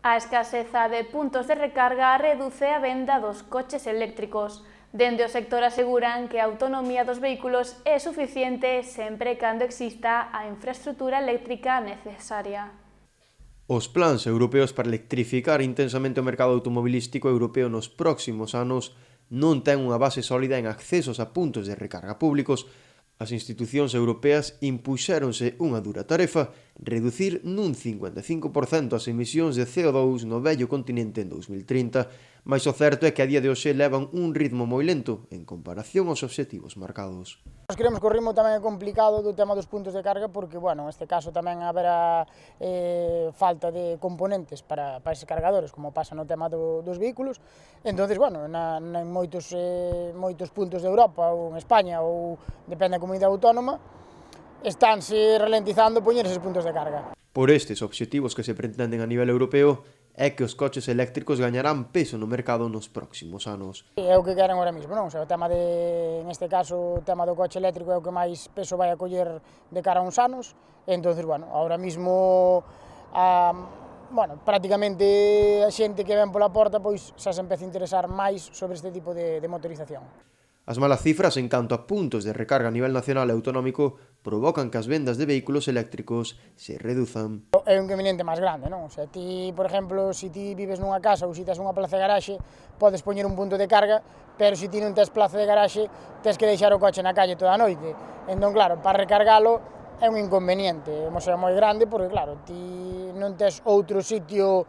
A escaseza de puntos de recarga reduce a venda dos coches eléctricos. Dende o sector aseguran que a autonomía dos vehículos é suficiente sempre cando exista a infraestrutura eléctrica necesaria. Os plans europeos para electrificar intensamente o mercado automobilístico europeo nos próximos anos non ten unha base sólida en accesos a puntos de recarga públicos. As institucións europeas impuxéronse unha dura tarefa: reducir nun 55% as emisións de CO2 no vello continente en 2030, mas o certo é que a día de hoxe levan un ritmo moi lento en comparación aos obxectivos marcados. Nós creemos que o ritmo tamén é complicado do tema dos puntos de carga porque, bueno, neste caso tamén haberá falta de componentes para eses cargadores, como pasa no tema dos vehículos. Entonces, bueno, en moitos puntos de Europa ou en España ou depende da comunidade autónoma, estánse ralentizando poñer eses puntos de carga. Por estes obxectivos que se pretenden a nivel europeo, é que os coches eléctricos gañarán peso no mercado nos próximos anos. É o que queren ahora mismo, non? O sea, o tema neste caso, o tema do coche eléctrico é o que máis peso vai a coller de cara a uns anos. Entonces, bueno, ahora mismo, prácticamente a xente que ven pola porta, pois xa se empeza a interesar máis sobre este tipo de motorización. As malas cifras en canto a puntos de recarga a nivel nacional e autonómico provocan que as vendas de vehículos eléctricos se reduzan. É un inconveniente máis grande, non? O sea, ti, por exemplo, se ti vives nunha casa ou se tes unha plaza de garaxe, podes poñer un punto de carga, pero se ti non tes plaza de garaxe, tes que deixar o coche na calle toda a noite. Entón, claro, para recargalo é un inconveniente, o sea, moi grande, porque, claro, ti non tes outro sitio,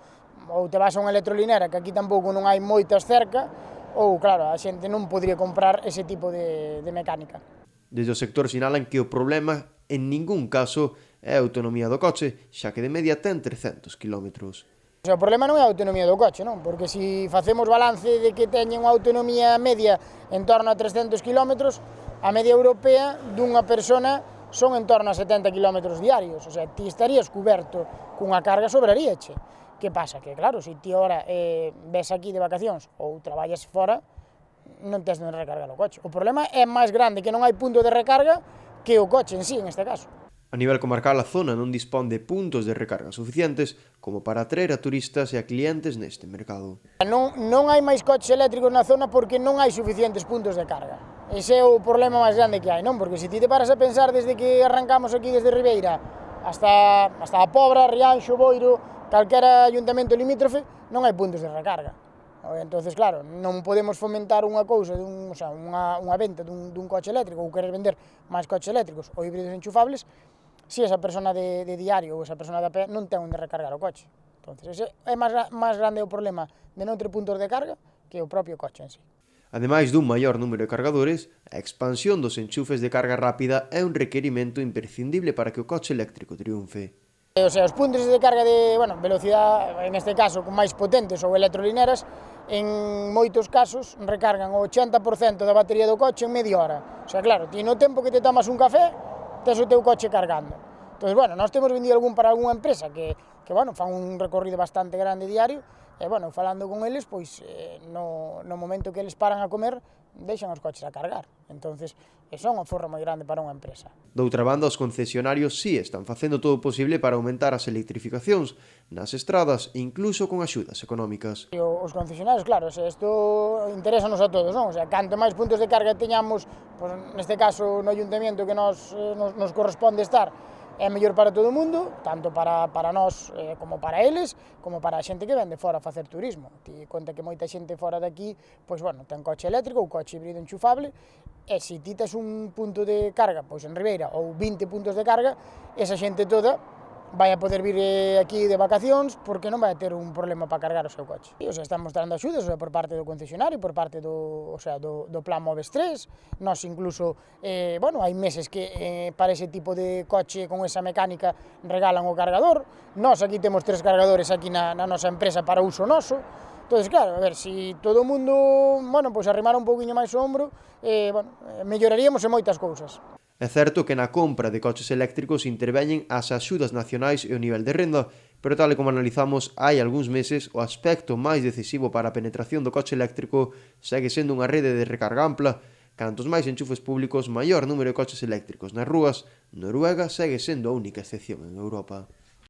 ou te vas a unha electrolinera, que aquí tampouco non hai moitas cerca, ou, claro, a xente non podría comprar ese tipo de mecánica. Desde o sector sinalan que o problema en ningún caso é a autonomía do coche, xa que de media ten 300 km. O sea, o problema non é a autonomía do coche, non? Porque se facemos balance de que teñen unha autonomía media en torno a 300 km, a media europea dunha persona son en torno a 70 km diarios. O sea, ti estarías coberto cunha carga sobraríache. Que pasa? Que, claro, se ti ahora ves aquí de vacacións ou traballas fora, non tes onde recargar o coche. O problema é máis grande que non hai punto de recarga que o coche en sí, en este caso. A nivel comarcal, a zona non dispón de puntos de recarga suficientes como para atraer a turistas e a clientes neste mercado. Non hai máis coches eléctricos na zona porque non hai suficientes puntos de carga. Ese é o problema máis grande que hai, non? Porque se ti te paras a pensar desde que arrancamos aquí desde Ribeira hasta a Pobra, Rianxo, Boiro, calquera ayuntamento limítrofe, non hai puntos de recarga. Entonces, claro, non podemos fomentar unha cousa, unha venta dun coche eléctrico ou querer vender máis coches eléctricos ou híbridos enchufables se esa persona de diario ou esa persona de a pé non ten onde recargar o coche. Entonces, ese é máis grande o problema de non ter puntos de carga que o propio coche en sí. Ademais dun maior número de cargadores, a expansión dos enchufes de carga rápida é un requerimento imprescindible para que o coche eléctrico triunfe. O sea, os puntos de carga de velocidade, en este caso, con máis potentes ou electrolineras, en moitos casos recargan o 80% da batería do coche en media hora. O sea, claro, ti no tempo que te tomas un café, tes o teu coche cargando. Entón, bueno, nós temos vendido para algunha empresa que fan un recorrido bastante grande diario, e, bueno, falando con eles, pois, no momento que eles paran a comer, deixan os coches a cargar. Entonces, eso é unha forra moi grande para unha empresa. Doutra banda, os concesionarios sí están facendo todo o posible para aumentar as electrificacións nas estradas, incluso con axudas económicas. Os concesionarios, claro, isto interésanos a todos, non? O sea, canto máis puntos de carga teñamos, pues, neste caso no ayuntamiento que nos corresponde estar, é mellor para todo o mundo, tanto para nós como para eles, como para a xente que ven de fora a facer turismo. Ti conta que moita xente fora daqui, pois, bueno, ten coche eléctrico ou coche híbrido enchufable, e se ti tes un punto de carga, pois en Ribeira, ou 20 puntos de carga, esa xente toda vai a poder vir aquí de vacacións porque non vai a ter un problema para cargar o seu coche. O sea, estamos dando axudas, o sea, por parte do concesionario, por parte do Plan Moves 3, nós incluso, hai meses que para ese tipo de coche con esa mecánica regalan o cargador, nós aquí temos 3 cargadores aquí na nosa empresa para uso noso. Entón, claro, a ver, se todo o mundo, pois arrimara un pouquiño máis o ombro, melloraríamos en moitas cousas. É certo que na compra de coches eléctricos interveñen as axudas nacionais e o nivel de renda, pero tal e como analizamos hai algúns meses, o aspecto máis decisivo para a penetración do coche eléctrico segue sendo unha rede de recarga ampla. Cantos máis enchufes públicos, maior número de coches eléctricos nas rúas. Noruega segue sendo a única excepción en Europa.